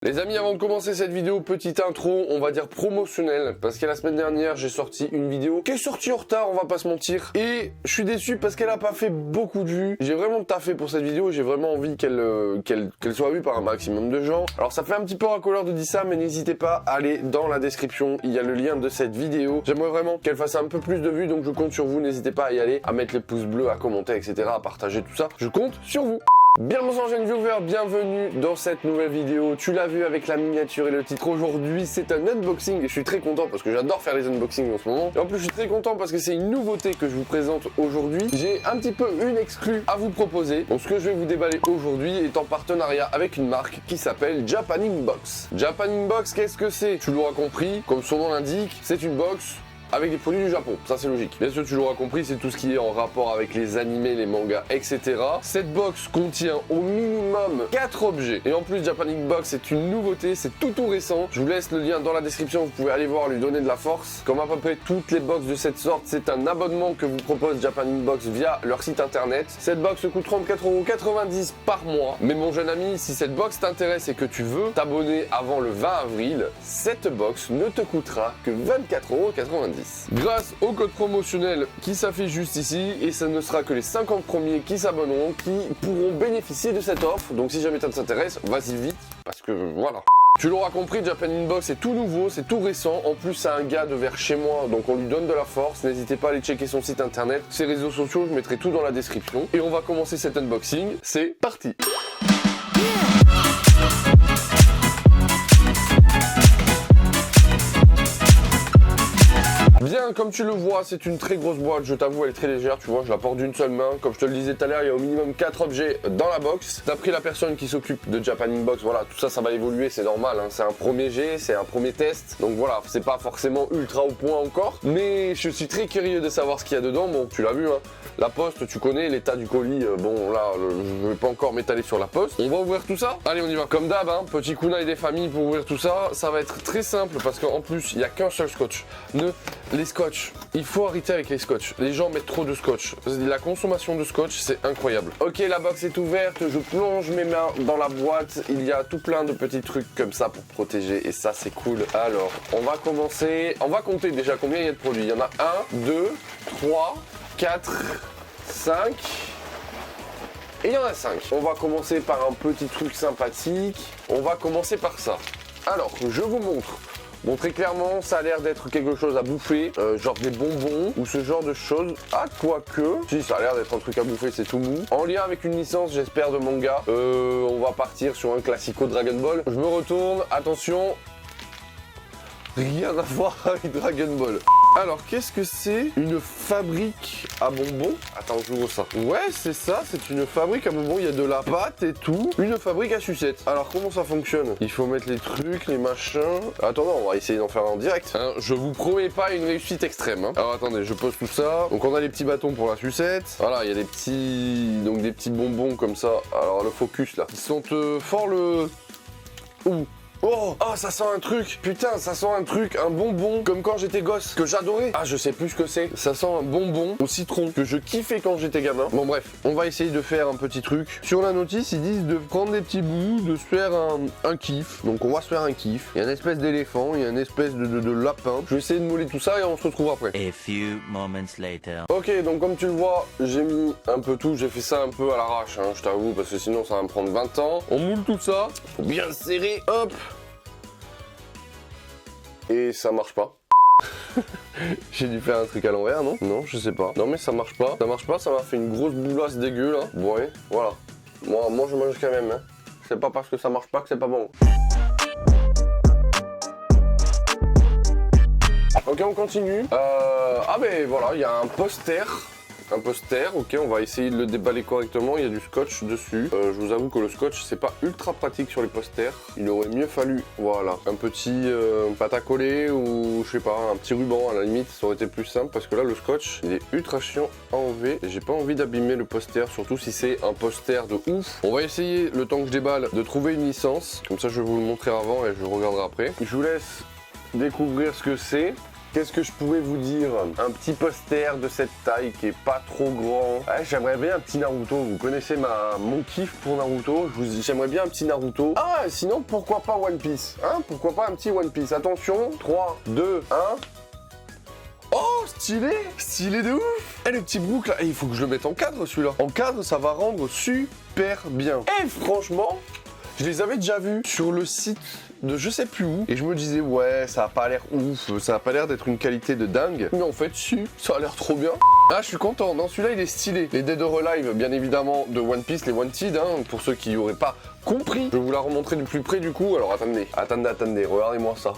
Les amis, avant de commencer cette vidéo, petite intro, on va dire promotionnelle, parce que la semaine dernière, j'ai sorti une vidéo qui est sortie en retard, on va pas se mentir, et je suis déçu parce qu'elle a pas fait beaucoup de vues. J'ai vraiment taffé pour cette vidéo, j'ai vraiment envie qu'elle soit vue par un maximum de gens. Alors ça fait un petit peu racoleur de dire ça, mais n'hésitez pas à aller dans la description, il y a le lien de cette vidéo. J'aimerais vraiment qu'elle fasse un peu plus de vues, donc je compte sur vous, n'hésitez pas à y aller, à mettre les pouces bleus, à commenter, etc., à partager tout ça. Je compte sur vous. Bien bonsoir jeunes viewers, bienvenue dans cette nouvelle vidéo. Tu l'as vu avec la miniature et le titre. Aujourd'hui c'est un unboxing et je suis très content parce que j'adore faire les unboxings en ce moment. Et en plus je suis très content parce que c'est une nouveauté que je vous présente aujourd'hui. J'ai un petit peu une exclue à vous proposer. Donc ce que je vais vous déballer aujourd'hui est en partenariat avec une marque qui s'appelle Japaning Box. Japaning Box, qu'est-ce que c'est? Tu l'auras compris, comme son nom l'indique, c'est une box avec des produits du Japon, ça c'est logique. Bien sûr, tu l'auras compris, c'est tout ce qui est en rapport avec les animés, les mangas, etc. Cette box contient au minimum 4 objets. Et en plus, Japaning Box, c'est une nouveauté, c'est tout récent. Je vous laisse le lien dans la description, vous pouvez aller voir, lui donner de la force. Comme à peu près toutes les box de cette sorte, c'est un abonnement que vous propose Japaning Box via leur site internet. Cette box coûte 34,90 € par mois. Mais mon jeune ami, si cette box t'intéresse et que tu veux t'abonner avant le 20 avril, cette box ne te coûtera que 24,90 €. Grâce au code promotionnel qui s'affiche juste ici, et ça ne sera que les 50 premiers qui s'abonneront qui pourront bénéficier de cette offre. Donc si jamais ça t'intéresse, vas-y vite, parce que voilà. Tu l'auras compris, Japaning Box c'est tout nouveau, c'est tout récent. En plus, c'est un gars de vers chez moi, donc on lui donne de la force. N'hésitez pas à aller checker son site internet, ses réseaux sociaux, je mettrai tout dans la description. Et on va commencer cet unboxing, c'est parti. Bien, comme tu le vois, c'est une très grosse boîte, je t'avoue, elle est très légère, tu vois, je la porte d'une seule main. Comme je te le disais tout à l'heure, il y a au minimum 4 objets dans la box. D'après la personne qui s'occupe de Japaning Box, voilà, tout ça, ça va évoluer, c'est normal, hein. C'est un premier jet, c'est un premier test. Donc voilà, c'est pas forcément ultra au point encore, mais je suis très curieux de savoir ce qu'il y a dedans. Bon, tu l'as vu, hein. La poste, tu connais l'état du colis, bon là, je vais pas encore m'étaler sur la poste. On va ouvrir tout ça. Allez, on y va. Comme d'hab, hein, petit kunai des familles pour ouvrir tout ça. Ça va être très simple parce qu'en plus, il n'y a qu'un seul scotch. Les scotch, il faut arrêter avec les scotch. Les gens mettent trop de scotch. La consommation de scotch, c'est incroyable. Ok, la box est ouverte, je plonge mes mains dans la boîte. Il y a tout plein de petits trucs comme ça pour protéger et ça, c'est cool. Alors, on va commencer. On va compter déjà combien il y a de produits. Il y en a 1, 2, 3, 4, 5 et il y en a 5. On va commencer par un petit truc sympathique. On va commencer par ça. Alors, je vous montre. Bon, très clairement, ça a l'air d'être quelque chose à bouffer, genre des bonbons ou ce genre de choses. Ah, quoique, si, ça a l'air d'être un truc à bouffer, c'est tout mou. En lien avec une licence, j'espère, de manga. On va partir sur un classico Dragon Ball. Je me retourne, attention. Rien à voir avec Dragon Ball. Alors, qu'est-ce que c'est? Une fabrique à bonbons? Attends, j'ouvre ça. Ouais, c'est ça, c'est une fabrique à bonbons. Il y a de la pâte et tout. Une fabrique à sucettes. Alors, comment ça fonctionne? Il faut mettre les trucs, les machins. Attendez, on va essayer d'en faire en direct. Hein, je vous promets pas une réussite extrême. Hein. Alors, attendez, je pose tout ça. Donc, on a les petits bâtons pour la sucette. Voilà, il y a des petits... Donc, des petits bonbons comme ça. Alors, le focus, là. Ils sont fort le... Ouh. Oh, ça sent un truc. Putain, ça sent un truc, un bonbon comme quand j'étais gosse, que j'adorais. Ah, je sais plus ce que c'est. Ça sent un bonbon au citron que je kiffais quand j'étais gamin. Bon bref, on va essayer de faire un petit truc. Sur la notice, ils disent de prendre des petits bouts, de se faire un kiff. Donc on va se faire un kiff. Il y a une espèce d'éléphant, il y a une espèce de lapin. Je vais essayer de moller tout ça et on se retrouve après. A few moments later. Ok, donc comme tu le vois, j'ai mis un peu tout. J'ai fait ça un peu à l'arrache, hein, je t'avoue, parce que sinon ça va me prendre 20 ans. On moule tout ça. Faut bien serrer, hop. Et ça marche pas. J'ai dû faire un truc à l'envers, non? Non, je sais pas. Non mais ça marche pas. Ça marche pas, ça m'a fait une grosse boulasse dégueu là. Bon, ouais, voilà. Moi je mange quand même, hein. C'est pas parce que ça marche pas que c'est pas bon. Ok, on continue. Ah ben voilà, il y a un poster. Un poster, ok, on va essayer de le déballer correctement, il y a du scotch dessus. Je vous avoue que le scotch, c'est pas ultra pratique sur les posters. Il aurait mieux fallu, voilà, un petit pâte à coller ou, je sais pas, un petit ruban à la limite, ça aurait été plus simple parce que là, le scotch, il est ultra chiant à enlever. Et j'ai pas envie d'abîmer le poster, surtout si c'est un poster de ouf. On va essayer, le temps que je déballe, de trouver une licence. Comme ça, je vais vous le montrer avant et je le regarderai après. Je vous laisse découvrir ce que c'est. Qu'est-ce que je pouvais vous dire? Un petit poster de cette taille qui est pas trop grand. Ouais, j'aimerais bien un petit Naruto. Vous connaissez mon kiff pour Naruto. J'aimerais bien un petit Naruto. Ah, sinon, pourquoi pas One Piece? Hein? Pourquoi pas un petit One Piece? Attention, 3, 2, 1. Oh, stylé! Stylé de ouf! Eh, le petit Brook là, il faut que je le mette en cadre celui-là. En cadre, ça va rendre super bien. Et franchement, je les avais déjà vus sur le site de je sais plus où. Et je me disais, ouais, ça a pas l'air ouf, ça a pas l'air d'être une qualité de dingue. Mais en fait, si, ça a l'air trop bien. Ah, je suis content. Non, celui-là, il est stylé. Les Dead or Alive, bien évidemment, de One Piece, les Wanted, hein, pour ceux qui n'auraient pas compris. Je vais vous la remontrer de plus près du coup. Alors, attendez, regardez-moi ça.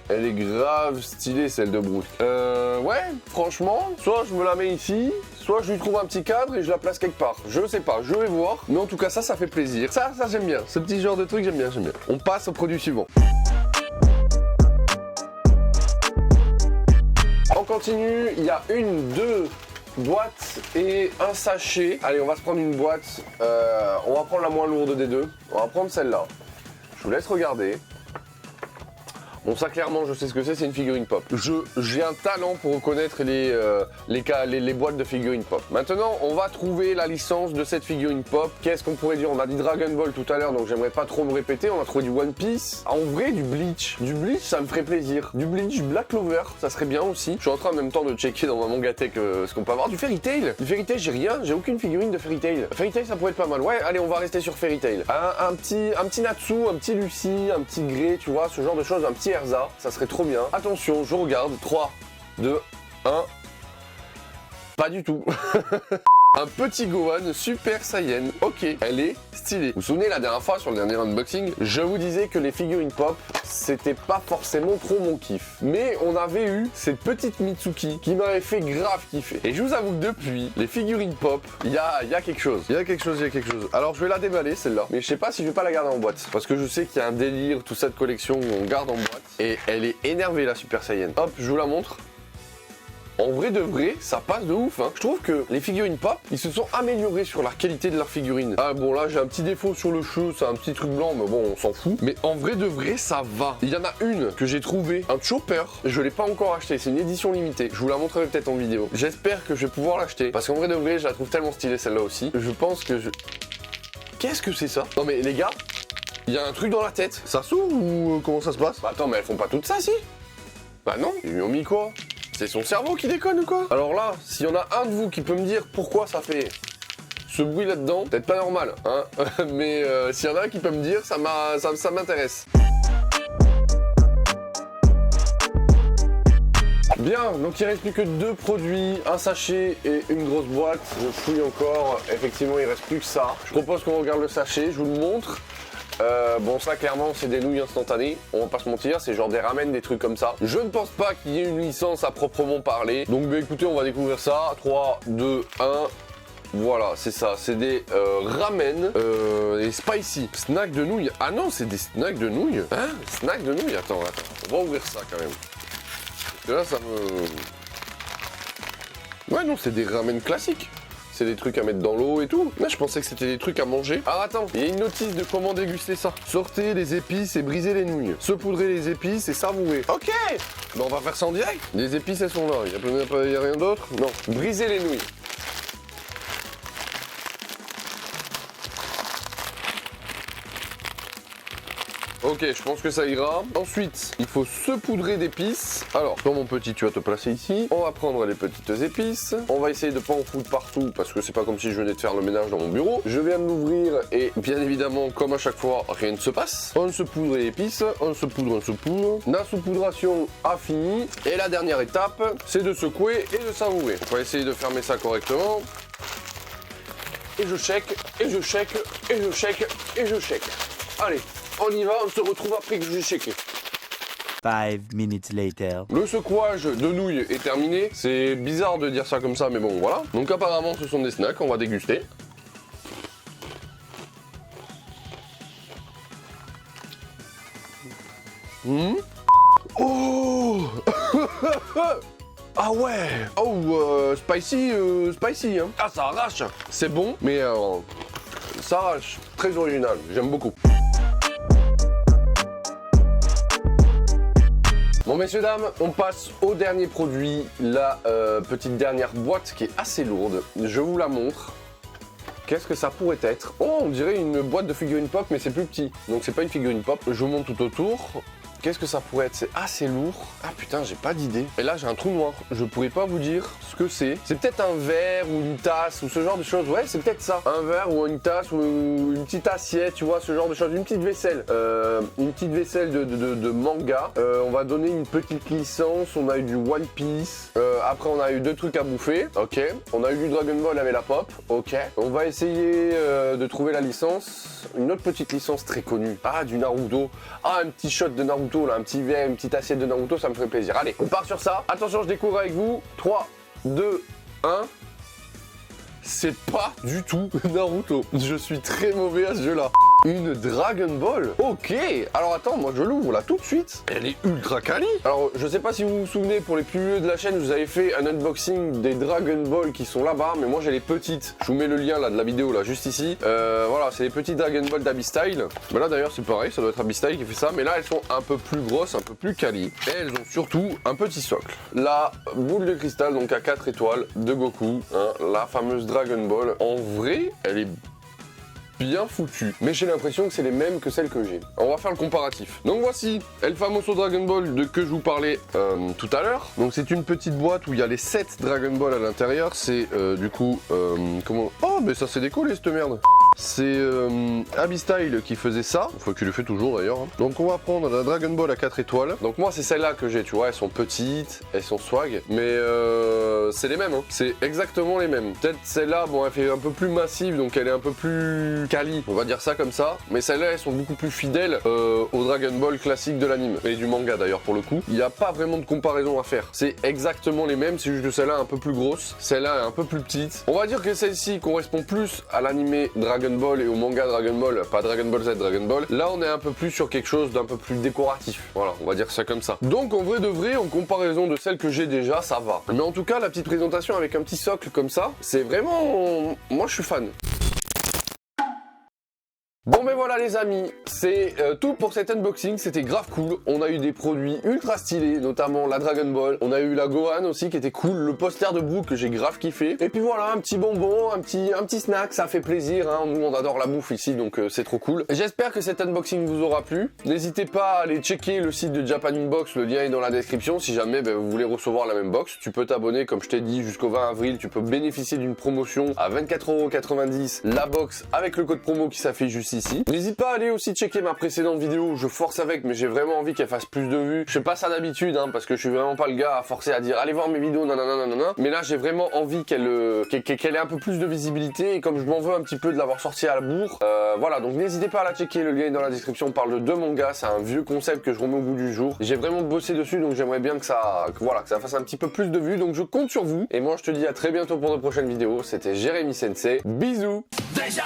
Elle est grave stylée, celle de Brook. Ouais, franchement, soit je me la mets ici, soit je lui trouve un petit cadre et je la place quelque part. Je sais pas, je vais voir. Mais en tout cas, ça fait plaisir. Ça j'aime bien. Ce petit genre de truc, j'aime bien. On passe au produit suivant. On continue, il y a 1, 2 boîtes et un sachet. Allez, on va se prendre une boîte. On va prendre la moins lourde des deux. On va prendre celle-là. Je vous laisse regarder. Bon, ça clairement, je sais ce que c'est une figurine pop. J'ai un talent pour reconnaître les boîtes de figurines pop. Maintenant, on va trouver la licence de cette figurine pop. Qu'est-ce qu'on pourrait dire? On a dit Dragon Ball tout à l'heure, donc j'aimerais pas trop me répéter. On a trouvé du One Piece. En vrai, du Bleach. Du Bleach, ça me ferait plaisir. Du Bleach, Black Clover, ça serait bien aussi. Je suis en train en même temps de checker dans ma Mangatech ce qu'on peut avoir. Du Fairy Tail. Du Fairy Tail, j'ai rien. J'ai aucune figurine de Fairy Tail. Fairy Tail, ça pourrait être pas mal. Ouais, allez, on va rester sur Fairy Tail. Un petit Natsu, un petit Lucy, un petit Grey, tu vois, ce genre de choses. Un petit Erza, ça serait trop bien. Attention, je regarde. 3, 2, 1. Pas du tout. Un petit Gohan Super Saiyan. Ok, elle est stylée. Vous vous souvenez la dernière fois sur le dernier unboxing, je vous disais que les figurines pop, c'était pas forcément trop mon kiff. Mais on avait eu cette petite Mitsuki qui m'avait fait grave kiffer. Et je vous avoue que depuis, les figurines pop, il y a quelque chose. Il y a quelque chose. Alors je vais la déballer celle-là. Mais je sais pas si je vais pas la garder en boîte. Parce que je sais qu'il y a un délire, toute cette collection où on garde en boîte. Et elle est énervée la Super Saiyan. Hop, je vous la montre. En vrai de vrai, ça passe de ouf, hein. Je trouve que les figurines pop, ils se sont améliorés sur la qualité de leurs figurines. Ah bon, là j'ai un petit défaut sur le cheveu, c'est un petit truc blanc, mais bon, on s'en fout. Mais en vrai de vrai, ça va. Il y en a une que j'ai trouvée, un Chopper. Je l'ai pas encore acheté, c'est une édition limitée. Je vous la montrerai peut-être en vidéo. J'espère que je vais pouvoir l'acheter. Parce qu'en vrai de vrai, je la trouve tellement stylée celle-là aussi. Je pense que Qu'est-ce que c'est ça? Non mais les gars, il y a un truc dans la tête. Ça s'ouvre ou comment ça se passe? Bah attends, mais elles font pas toutes ça, si? Bah non, ils lui ont mis quoi? C'est son cerveau qui déconne ou quoi? Alors là, s'il y en a un de vous qui peut me dire pourquoi ça fait ce bruit là-dedans, peut-être pas normal, hein. Mais s'il y en a un qui peut me dire, ça m'intéresse. Bien, donc il reste plus que 2 produits, un sachet et une grosse boîte. Je fouille encore, effectivement il reste plus que ça. Je propose qu'on regarde le sachet, je vous le montre. Bon ça clairement c'est des nouilles instantanées, on va pas se mentir, c'est genre des ramen, des trucs comme ça. Je ne pense pas qu'il y ait une licence à proprement parler. Donc bah, écoutez, on va découvrir ça. 3, 2, 1. Voilà, c'est ça, c'est des ramen et spicy. Snack de nouilles. Ah non, c'est des snacks de nouilles. Hein? Snack de nouilles. Attends, on va ouvrir ça quand même. Parce que là ça me... Ouais non, c'est des ramen classiques. C'est des trucs à mettre dans l'eau et tout. Là, je pensais que c'était des trucs à manger. Alors attends, il y a une notice de comment déguster ça. Sortez les épices et brisez les nouilles. Saupoudrez les épices et savourer. Ok. Ben, on va faire ça en direct. Les épices, elles sont là. Il y a rien d'autre? Non. Brisez les nouilles. Ok, je pense que ça ira. Ensuite, il faut saupoudrer d'épices. Alors, toi mon petit, tu vas te placer ici. On va prendre les petites épices. On va essayer de pas en foutre partout parce que c'est pas comme si je venais de faire le ménage dans mon bureau. Je viens de l'ouvrir et bien évidemment, comme à chaque fois, rien ne se passe. On saupoudre les épices, on saupoudre. La saupoudration a fini. Et la dernière étape, c'est de secouer et de savourer. On va essayer de fermer ça correctement. Et je check, et je check, et je check, et je check. Allez. On y va, on se retrouve après que j'ai checké. 5 minutes later. Le secouage de nouilles est terminé. C'est bizarre de dire ça comme ça, mais bon, voilà. Donc apparemment, ce sont des snacks, on va déguster. Oh. Ah ouais. Oh, spicy, hein. Ah, ça arrache. C'est bon, mais ça arrache. Très original, j'aime beaucoup. Bon messieurs dames, on passe au dernier produit, la petite dernière boîte qui est assez lourde. Je vous la montre. Qu'est-ce que ça pourrait être? Oh, on dirait une boîte de figurines pop, mais c'est plus petit. Donc c'est pas une figurine pop. Je vous montre tout autour. Qu'est-ce que ça pourrait être? C'est assez lourd. Ah putain, j'ai pas d'idée. Et là, j'ai un trou noir. Je pourrais pas vous dire ce que c'est. C'est peut-être un verre ou une tasse ou ce genre de choses. Ouais, c'est peut-être ça. Un verre ou une tasse ou une petite assiette, tu vois, ce genre de choses. Une petite vaisselle. Une petite vaisselle de manga. On va donner une petite licence. On a eu du One Piece. Après, on a eu 2 trucs à bouffer. Ok. On a eu du Dragon Ball avec la pop. Ok. On va essayer de trouver la licence. Une autre petite licence très connue. Ah, du Naruto. Ah, un petit shot de Naruto. Là, un petit verre, une petite assiette de Naruto, ça me ferait plaisir. Allez, on part sur ça. Attention, je découvre avec vous. 3, 2, 1. C'est pas du tout Naruto. Je suis très mauvais à ce jeu-là. Une Dragon Ball. Ok. Alors attends, moi je l'ouvre là tout de suite. Elle est ultra quali. Alors je sais pas si vous vous souvenez, pour les plus vieux de la chaîne, je vous avais fait un unboxing des Dragon Ball qui sont là-bas, mais moi j'ai les petites. Je vous mets le lien là de la vidéo là juste ici. Voilà, c'est les petites Dragon Ball d'Abystyle. Mais là d'ailleurs c'est pareil, ça doit être Abystyle qui fait ça, mais là elles sont un peu plus grosses, un peu plus quali. Et elles ont surtout un petit socle. La boule de cristal donc à 4 étoiles de Goku, hein, la fameuse Dragon Ball. En vrai, elle est bien foutu, mais j'ai l'impression que c'est les mêmes que celles que j'ai. On va faire le comparatif. Donc voici El Famoso Dragon Ball de que je vous parlais tout à l'heure. Donc c'est une petite boîte où il y a les 7 Dragon Ball à l'intérieur. C'est du coup comment... Oh mais ça s'est décollé cette merde. C'est Abystyle qui faisait ça. Faut qu'il le fait toujours d'ailleurs. Hein. Donc on va prendre la Dragon Ball à 4 étoiles. Donc moi c'est celle-là que j'ai, tu vois, elles sont petites, elles sont swag, mais c'est les mêmes. Hein. C'est exactement les mêmes. Peut-être celle-là, bon, elle fait un peu plus massive, donc elle est un peu plus quali, on va dire ça comme ça. Mais celles-là, elles sont beaucoup plus fidèles au Dragon Ball classique de l'anime et du manga d'ailleurs pour le coup. Il n'y a pas vraiment de comparaison à faire. C'est exactement les mêmes, c'est juste que celle-là est un peu plus grosse, celle-là est un peu plus petite. On va dire que celle-ci correspond plus à l'animé Dragon Ball et au manga Dragon Ball, pas Dragon Ball Z, Dragon Ball. Là, on est un peu plus sur quelque chose d'un peu plus décoratif. Voilà, on va dire ça comme ça. Donc en vrai de vrai, en comparaison de celle que j'ai déjà, ça va. Mais en tout cas, la petite présentation avec un petit socle comme ça, c'est vraiment... Moi, je suis fan. Bon ben voilà les amis, c'est tout pour cet unboxing, c'était grave cool. On a eu des produits ultra stylés, notamment la Dragon Ball. On a eu la Gohan aussi qui était cool, le poster de Brook que j'ai grave kiffé. Et puis voilà, un petit bonbon, un petit snack, ça fait plaisir. Hein. Nous on adore la bouffe ici, donc c'est trop cool. J'espère que cet unboxing vous aura plu. N'hésitez pas à aller checker le site de Japan Inbox, le lien est dans la description. Si jamais vous voulez recevoir la même box, tu peux t'abonner comme je t'ai dit jusqu'au 20 avril. Tu peux bénéficier d'une promotion à 24,90 € la box avec le code promo qui s'affiche juste ici. N'hésite pas à aller aussi checker ma précédente vidéo, je force avec mais j'ai vraiment envie qu'elle fasse plus de vues. Je fais pas ça d'habitude hein, parce que je suis vraiment pas le gars à forcer à dire allez voir mes vidéos nanana. Mais là j'ai vraiment envie qu'elle ait un peu plus de visibilité et comme je m'en veux un petit peu de l'avoir sortie à la bourre, voilà donc n'hésitez pas à la checker, le lien est dans la description. On parle de 2 mangas, c'est un vieux concept que je remets au goût du jour. J'ai vraiment bossé dessus donc j'aimerais bien que ça fasse un petit peu plus de vues, donc je compte sur vous. Et moi je te dis à très bientôt pour de prochaines vidéos, c'était Jérémy Sensei, bisous. Déjà